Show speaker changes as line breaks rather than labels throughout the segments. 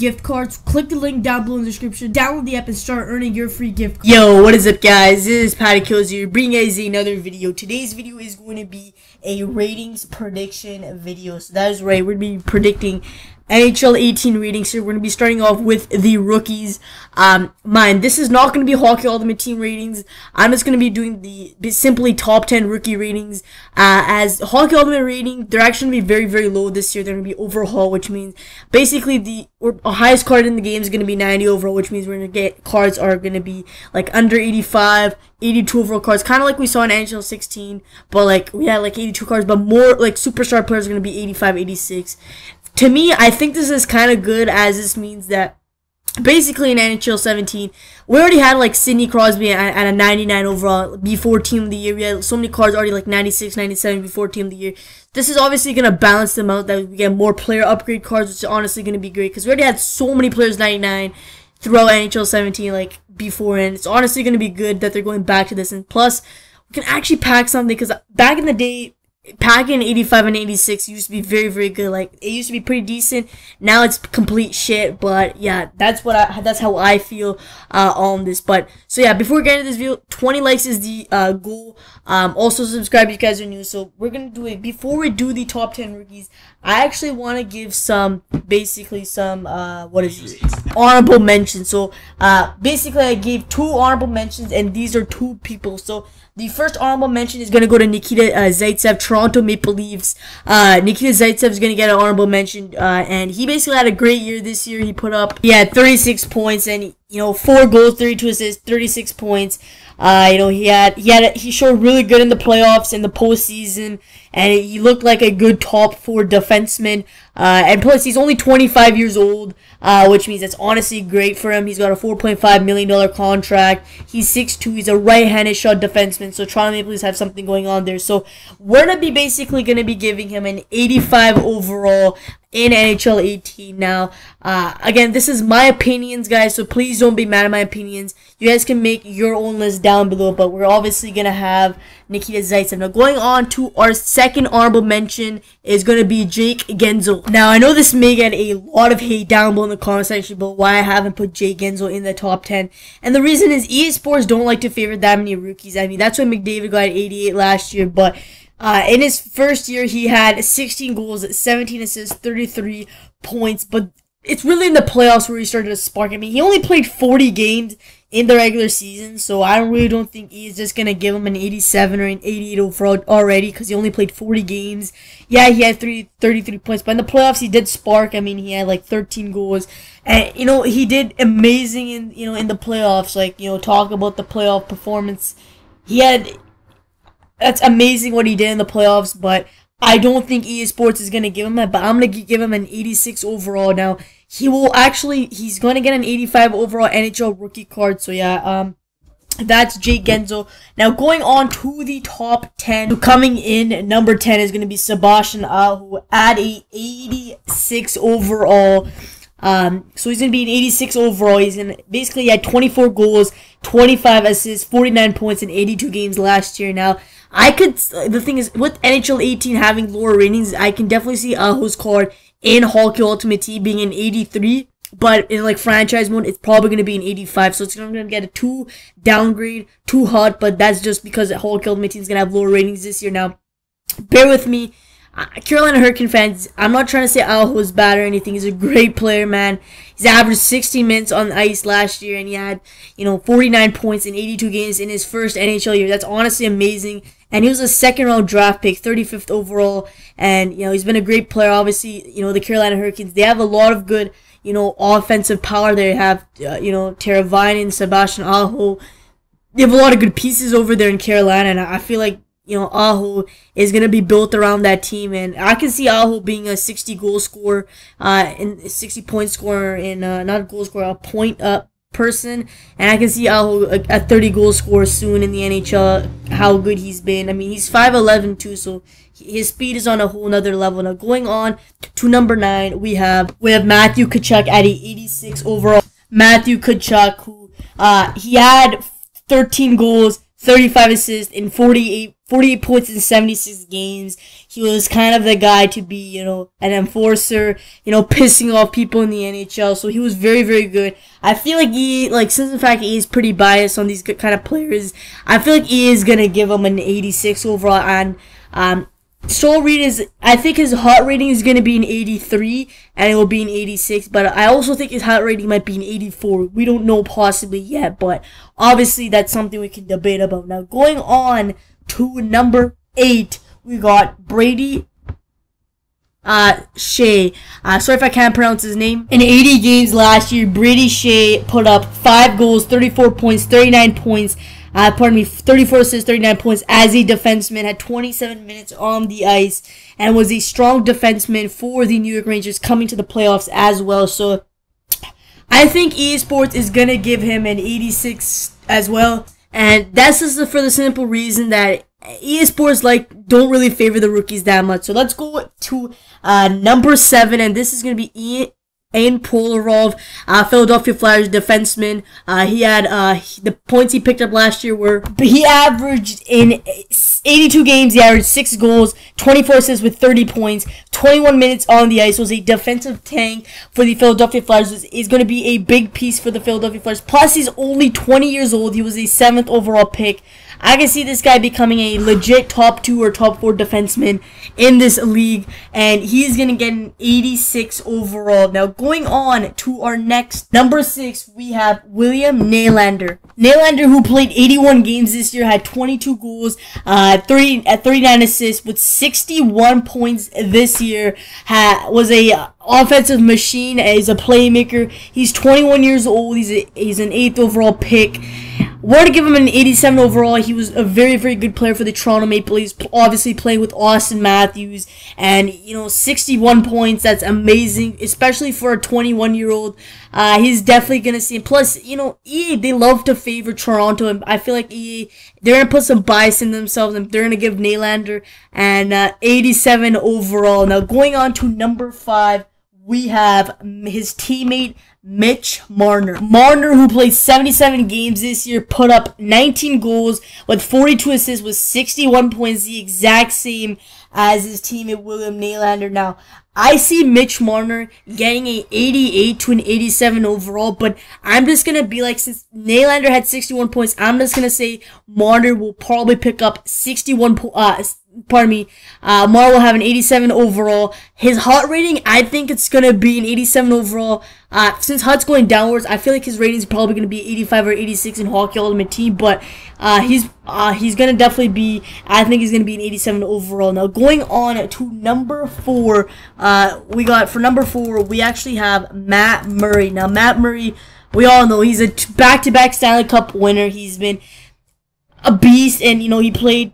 gift cards. Click the link down below in the description. Download the app and start earning your free gift cards. Yo, what is up, guys? This is Patty Kills here, bringing you guys another video. Today's video is going to be a ratings prediction video. So that is right, we're going to be predicting NHL 18 ratings here. We're going to be starting off with the rookies. This is not going to be Hockey Ultimate Team ratings. I'm just going to be doing the simply top 10 rookie ratings. As Hockey Ultimate rating, they're actually going to be very, very low this year. They're going to be overhaul, which means basically the highest card in the game is going to be 90 overall, which means we're going to get cards are going to be like under 85, 82 overall cards, kind of like we saw in NHL 16, but like we had like 82 cards, but more like superstar players are going to be 85, 86. To me, I think this is kind of good, as this means that basically in NHL 17, we already had like Sidney Crosby at a 99 overall before Team of the Year. We had so many cards already like 96, 97 before Team of the Year. This is obviously going to balance them out, that we get more player upgrade cards, which is honestly going to be great because we already had so many players 99 throughout NHL 17 like before, and it's honestly going to be good that they're going back to this. And plus, we can actually pack something because back in the day, packing 85 and 86 used to be very, very good. Like, it used to be pretty decent. Now it's complete shit. But yeah, that's how I feel on this. But so yeah, before we get into this video, 20 likes is the goal. Also subscribe if you guys are new. So we're gonna do it before we do the top 10 rookies. I actually want to give some honorable mentions. So basically I gave 2 honorable mentions, and these are 2 people. So the first honorable mention is going to go to Nikita Zaitsev, Toronto Maple Leafs. Nikita Zaitsev is going to get an honorable mention, and he basically had a great year this year. He had 36 points, and 4 goals, 32 assists, 36 points. He showed really good in the playoffs, in the postseason, and he looked like a good top 4 defenseman. And plus, he's only 25 years old, which means that's honestly great for him. He's got a $4.5 million contract. He's 6'2". He's a right-handed shot defenseman, so Toronto Maple Leafs have something going on there. So we're going to be giving him an 85 overall in NHL 18. Now, again, this is my opinions, guys, so please don't be mad at my opinions. You guys can make your own list down below, but we're obviously going to have Nikita Zaitsev. Now, going on to our second honorable mention is going to be Jake Guentzel. Now, I know this may get a lot of hate down below in the comment section about why I haven't put Jake Guentzel in the top 10. And the reason is EA Sports don't like to favor that many rookies. I mean, that's why McDavid got 88 last year, but in his first year, he had 16 goals, 17 assists, 33 points, but it's really in the playoffs where he started to spark. I mean, he only played 40 games in the regular season, so I really don't think he's just going to give him an 87 or an 88 overall already because he only played 40 games. Yeah, he had 33 points, but in the playoffs, he did spark. I mean, he had like 13 goals, and, he did amazing in the playoffs. Like, talk about the playoff performance. That's amazing what he did in the playoffs, but I don't think EA Sports is going to give him that, but I'm going to give him an 86 overall. Now, he's going to get an 85 overall NHL rookie card, so yeah, that's Jake Guentzel. Now, going on to the top 10, so coming in, number 10 is going to be Sebastian Aho at a 86 overall. So he's going to be an 86 overall. He had 24 goals, 25 assists, 49 points in 82 games last year. Now, the thing is, with NHL 18 having lower ratings, I can definitely see Aho's card in Hockey Ultimate Team being an 83, but in like franchise mode, it's probably going to be an 85, so it's going to get a 2 downgrade, 2 hot, but that's just because Hockey Ultimate Team is going to have lower ratings this year. Now, bear with me. Carolina Hurricane fans, I'm not trying to say Aho is bad or anything. He's a great player, man. He's averaged 16 minutes on the ice last year, and he had, 49 points in 82 games in his first NHL year. That's honestly amazing. And he was a second-round draft pick, 35th overall, and, he's been a great player. Obviously, the Carolina Hurricanes, they have a lot of good, offensive power. They have, Teravainen, Sebastian Aho. They have a lot of good pieces over there in Carolina, and I feel like, Aho is going to be built around that team, and I can see Aho being a 60 goal scorer, and 60 point scorer in, not a goal scorer, a point person, and I can see Aho a 30 goal scorer soon in the NHL, how good he's been. I mean, he's 5'11" too, so his speed is on a whole nother level. Now, going on to number 9, we have Matthew Tkachuk at a 86 overall. Matthew Tkachuk, who, he had 13 goals, 35 assists in 48 points in 76 games. He was kind of the guy to be, you know, an enforcer, you know, pissing off people in the NHL. So he was very, very good. I feel like since the fact he is pretty biased on these kind of players, I feel like he is going to give him an 86 overall. And, Joel Reed I think his hot rating is going to be an 83, and it will be an 86, but I also think his hot rating might be an 84. We don't know possibly yet, but obviously that's something we can debate about. Now, going on to number 8, we got Brady Skjei. Sorry if I can't pronounce his name. In 80 games last year, Brady Skjei put up 5 goals, 34 points, 39 points, 34 assists, 39 points as a defenseman, had 27 minutes on the ice, and was a strong defenseman for the New York Rangers coming to the playoffs as well. So, I think EA Sports is going to give him an 86 as well, and that's just for the simple reason that EA Sports don't really favor the rookies that much. So, let's go to number 7, and this is going to be Ian Provorov, Philadelphia Flyers defenseman. He had the points he picked up last year were he averaged in 82 games. He averaged 6 goals, 24 assists with 30 points, 21 minutes on the ice. Was a defensive tank for the Philadelphia Flyers. Is going to be a big piece for the Philadelphia Flyers. Plus, he's only 20 years old. He was a 7th overall pick. I can see this guy becoming a legit top 2 or top 4 defenseman in this league, and he's going to get an 86 overall. Now, going on to our next, number 6, we have William Nylander. Nylander, who played 81 games this year, had 22 goals, 39 assists, with 61 points this year, was a offensive machine, is a playmaker. He's 21 years old, he's an 8th overall pick. We're to give him an 87 overall. He was a very, very good player for the Toronto Maple Leafs, obviously playing with Austin Matthews, and 61 points. That's amazing, especially for a 21-year-old. He's definitely gonna see him. Plus, EA, they love to favor Toronto, and I feel like EA, they're gonna put some bias in themselves, and they're gonna give Nylander an 87 overall. Now, going on to number 5, we have his teammate Mitch Marner. Marner, who played 77 games this year, put up 19 goals with 42 assists with 61 points, the exact same as his teammate William Nylander. Now, I see Mitch Marner getting a 88 to an 87 overall, but I'm just going to be like, since Nylander had 61 points, I'm just going to say Marner will probably pick up 61 points. Marner will have an 87 overall. His hot rating, I think it's going to be an 87 overall. Since Hut's going downwards, I feel like his rating is probably going to be 85 or 86 in Hockey Ultimate Team, but he's going to definitely be, I think he's going to be an 87 overall. Now, going on to number 4, for number 4, we actually have Matt Murray. Now, Matt Murray, we all know he's a back-to-back Stanley Cup winner. He's been a beast, and, he played.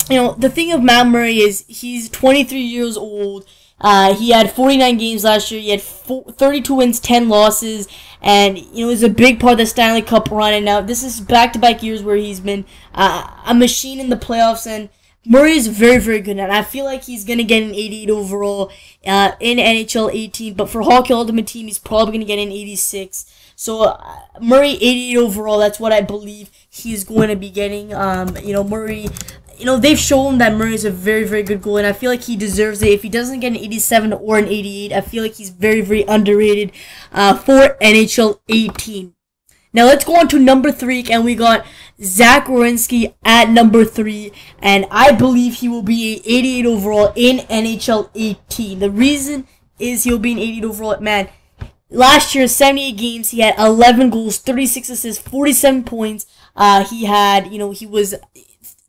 The thing of Matt Murray is he's 23 years old. He had 49 games last year. He had 32 wins, 10 losses, and is a big part of the Stanley Cup run. And now this is back-to-back years where he's been a machine in the playoffs. And Murray is very, very good. And I feel like he's gonna get an 88 overall in NHL 18. But for Hockey Ultimate Team, he's probably gonna get an 86. So Murray 88 overall. That's what I believe he's going to be getting. Murray. They've shown that Murray is a very, very good goalie, and I feel like he deserves it. If he doesn't get an 87 or an 88, I feel like he's very, very underrated for NHL 18. Now, let's go on to number 3, and we got Zach Werenski at number 3, and I believe he will be an 88 overall in NHL 18. The reason is he'll be an 88 overall. Man, last year, 78 games, he had 11 goals, 36 assists, 47 points. He was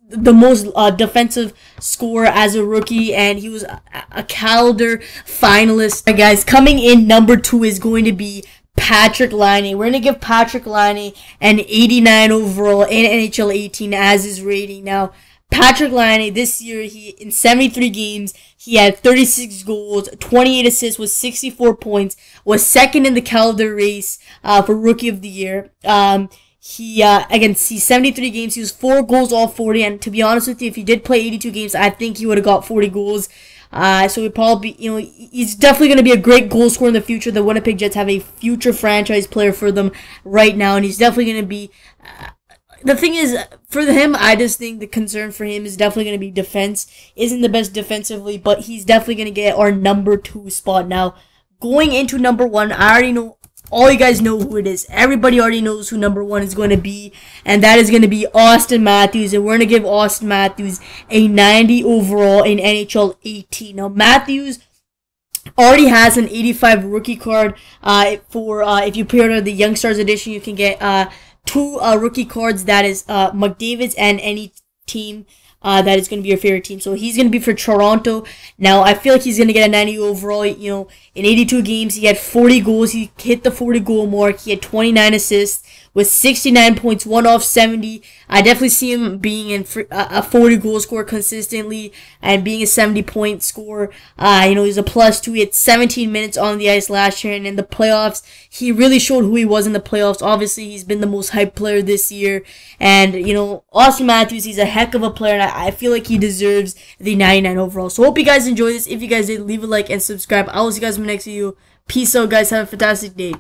the most defensive scorer as a rookie, and he was a Calder finalist. Right, guys, coming in number 2 is going to be Patrik Laine. We're going to give Patrik Laine an 89 overall in NHL 18 as his rating. Now, Patrik Laine, this year, in 73 games, he had 36 goals, 28 assists with 64 points, was second in the Calder race for Rookie of the Year. He's 73 games, he was 4 goals off 40, and to be honest with you, if he did play 82 games, I think he would have got 40 goals. So he'd probably be, he's definitely going to be a great goal scorer in the future. The Winnipeg Jets have a future franchise player for them right now, and he's definitely going to be the thing is, for him, I just think the concern for him is definitely going to be defense. Isn't the best defensively, but he's definitely going to get our number 2 spot. Now, going into number 1, I already know, all you guys know who it is. Everybody already knows who number 1 is going to be, and that is going to be Auston Matthews, and we're going to give Auston Matthews a 90 overall in NHL 18. Now, Matthews already has an 85 rookie card. If you pre-order the Young Stars edition, you can get 2 rookie cards. That is McDavid's and any team that is going to be your favorite team. So he's going to be for Toronto. Now, I feel like he's going to get a 90 overall. You know, in 82 games, he had 40 goals. He hit the 40 goal mark. He had 29 assists with 69 points, 1 off 70. I definitely see him being in a 40 goal score consistently and being a 70 point scorer. You know, he's a +2. He had 17 minutes on the ice last year, and in the playoffs, he really showed who he was in the playoffs. Obviously, he's been the most hyped player this year, and you know, Auston Matthews, he's a heck of a player, and I feel like he deserves the 99 overall. So hope you guys enjoyed this. If you guys did, leave a like and subscribe. I will see you guys in the next video. Peace out, guys. Have a fantastic day.